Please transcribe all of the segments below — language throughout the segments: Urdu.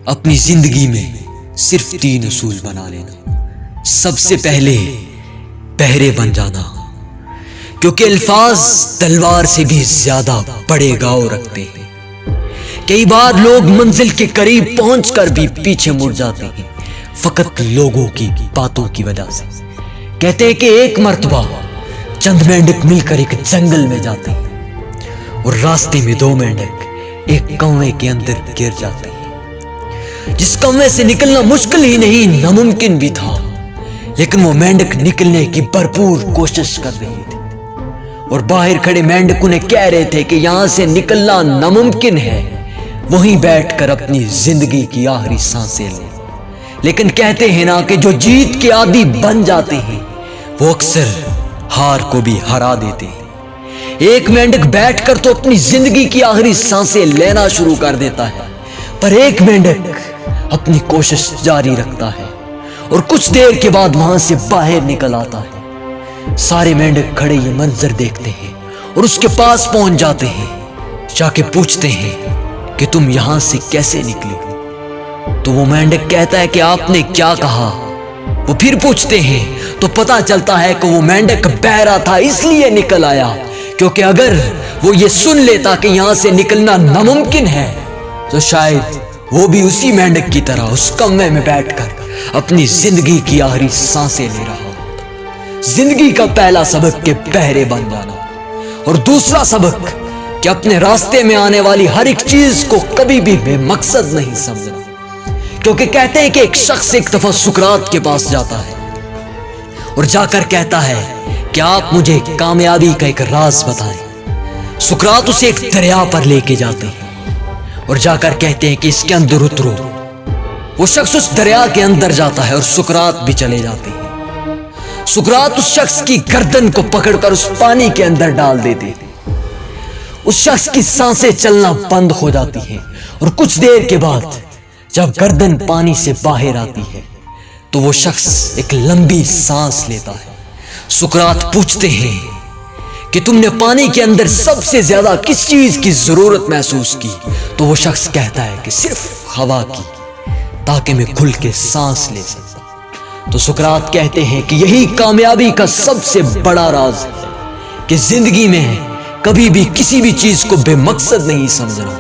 اپنی زندگی میں صرف 3 اصول بنا لینا۔ سب سے پہلے بہرے بن جانا، کیونکہ الفاظ تلوار سے بھی زیادہ بڑے گاؤ رکھتے ہیں۔ کئی بار لوگ منزل کے قریب پہنچ کر بھی پیچھے مڑ جاتے ہیں، فقط لوگوں کی باتوں کی وجہ سے۔ کہتے ہیں کہ ایک مرتبہ چند مینڈک مل کر ایک جنگل میں جاتے ہیں اور راستے میں 2 مینڈک ایک کنویں کے اندر گر جاتے ہیں، جس کنویں سے نکلنا مشکل ہی نہیں ناممکن بھی تھا، لیکن وہ مینڈک نکلنے کی بھرپور کوشش کر رہے تھے اور باہر کھڑے مینڈک انہیں کہہ رہے تھے کہ یہاں سے نکلنا ناممکن ہے، وہیں بیٹھ کر اپنی زندگی کی آخری سانسیں لیں۔ لیکن کہتے ہیں نا کہ جو جیت کے عادی بن جاتے ہیں وہ اکثر ہار کو بھی ہرا دیتے ہیں۔ ایک مینڈک بیٹھ کر تو اپنی زندگی کی آخری سانسیں لینا شروع کر دیتا ہے، پر ایک مینڈک اپنی کوشش جاری رکھتا ہے اور کچھ دیر کے بعد وہاں سے باہر نکل آتا ہے۔ سارے مینڈک کھڑے یہ منظر دیکھتے ہیں اور اس کے پاس پہنچ جاتے ہیں، جا کے پوچھتے ہیں کہ تم یہاں سے کیسے نکلی؟ تو وہ مینڈک کہتا ہے کہ آپ نے کیا کہا؟ وہ پھر پوچھتے ہیں تو پتا چلتا ہے کہ وہ مینڈک بہرا تھا، اس لیے نکل آیا، کیونکہ اگر وہ یہ سن لیتا کہ یہاں سے نکلنا ناممکن ہے تو شاید وہ بھی اسی مینڈک کی طرح اس کنویں میں بیٹھ کر اپنی زندگی کی آخری سانسیں لے رہا ہوتا۔ زندگی کا پہلا سبق کہ بہرے بن جانا، اور دوسرا سبق کہ اپنے راستے میں آنے والی ہر ایک چیز کو کبھی بھی بے مقصد نہیں سمجھنا۔ کیونکہ کہتے ہیں کہ ایک شخص ایک دفعہ سقراط کے پاس جاتا ہے اور جا کر کہتا ہے کہ آپ مجھے کامیابی کا ایک راز بتائیں۔ سقراط اسے ایک دریا پر لے کے جاتے ہیں اور جا کر کہتے ہیں کہ اس کے اندر اترو۔ وہ شخص اس دریا کے اندر جاتا ہے اور سقراط بھی چلے جاتے ہیں۔ سقراط اس شخص کی گردن کو پکڑ کر اس پانی کے اندر ڈال دیتے ہیں۔ اس شخص کی سانسیں چلنا بند ہو جاتی ہیں اور کچھ دیر کے بعد جب گردن پانی سے باہر آتی ہے تو وہ شخص ایک لمبی سانس لیتا ہے۔ سقراط پوچھتے ہیں کہ تم نے پانی کے اندر سب سے زیادہ کس چیز کی ضرورت محسوس کی؟ تو وہ شخص کہتا ہے کہ صرف ہوا کی، تاکہ میں کھل کے سانس لے سکتا۔ تو سقراط کہتے ہیں کہ یہی کامیابی کا سب سے بڑا راز ہے کہ زندگی میں کبھی بھی کسی بھی چیز کو بے مقصد نہیں سمجھنا۔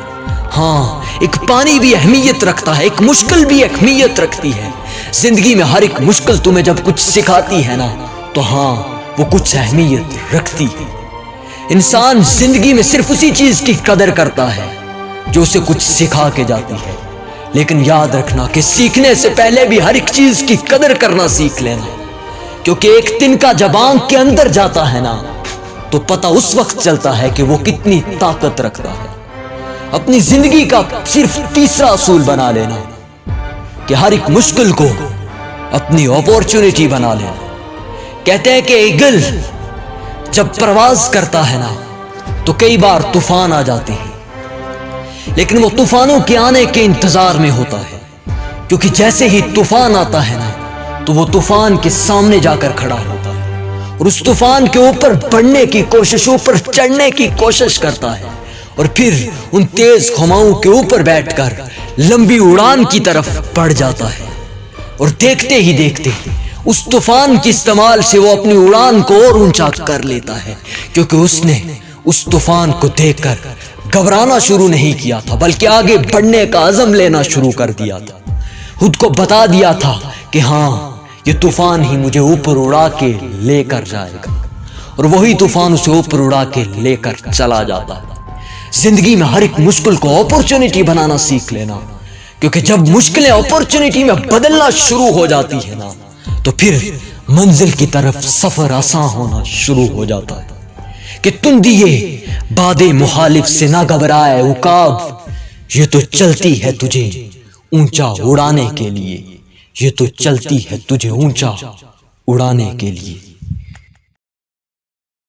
ہاں، ایک پانی بھی اہمیت رکھتا ہے، ایک مشکل بھی اہمیت رکھتی ہے۔ زندگی میں ہر ایک مشکل تمہیں جب کچھ سکھاتی ہے نا تو ہاں وہ کچھ اہمیت رکھتی ہے۔ انسان زندگی میں صرف اسی چیز کی قدر کرتا ہے جو اسے کچھ سکھا کے جاتی ہے، لیکن یاد رکھنا کہ سیکھنے سے پہلے بھی ہر ایک چیز کی قدر کرنا سیکھ لینا، کیونکہ ایک تنکا جب آنکھ کے اندر جاتا ہے نا تو پتہ اس وقت چلتا ہے کہ وہ کتنی طاقت رکھتا ہے۔ اپنی زندگی کا صرف تیسرا اصول بنا لینا کہ ہر ایک مشکل کو اپنی اپورچونٹی بنا لینا۔ کہتے ہیں کہ ایگل جب پرواز کرتا ہے نا تو کئی بار طوفان آ جاتے ہیں، لیکن وہ طوفانوں کے آنے کے انتظار میں ہوتا ہے، کیونکہ جیسے ہی طوفان آتا ہے نا تو وہ طوفان کے سامنے جا کر کھڑا ہوتا ہے اور اس طوفان کے اوپر بڑھنے کی کوشش، اوپر چڑھنے کی کوشش کرتا ہے، اور پھر ان تیز خماؤں کے اوپر بیٹھ کر لمبی اڑان کی طرف بڑھ جاتا ہے، اور دیکھتے ہی دیکھتے اس طوفان کے استعمال سے وہ اپنی اڑان کو اور اونچا کر لیتا ہے، کیونکہ اس نے اس طوفان کو دیکھ کر گھبرانا شروع نہیں کیا تھا، بلکہ آگے بڑھنے کا عزم لینا شروع کر دیا تھا۔ خود کو بتا دیا تھا کہ ہاں یہ طوفان ہی مجھے اوپر اڑا کے لے کر جائے گا، اور وہی طوفان اسے اوپر اڑا کے لے کر چلا جاتا ہے۔ زندگی میں ہر ایک مشکل کو اپورچونٹی بنانا سیکھ لینا، کیونکہ جب مشکلیں اپورچونٹی میں بدلنا شروع ہو جاتی ہے نا تو پھر منزل کی طرف سفر آسان ہونا شروع ہو جاتا ہے۔ کہ تندیے باد مخالف سے نہ گھبرائے عقاب، یہ تو چلتی ہے تجھے اونچا اڑانے کے لیے، یہ تو چلتی ہے تجھے اونچا اڑانے کے لیے۔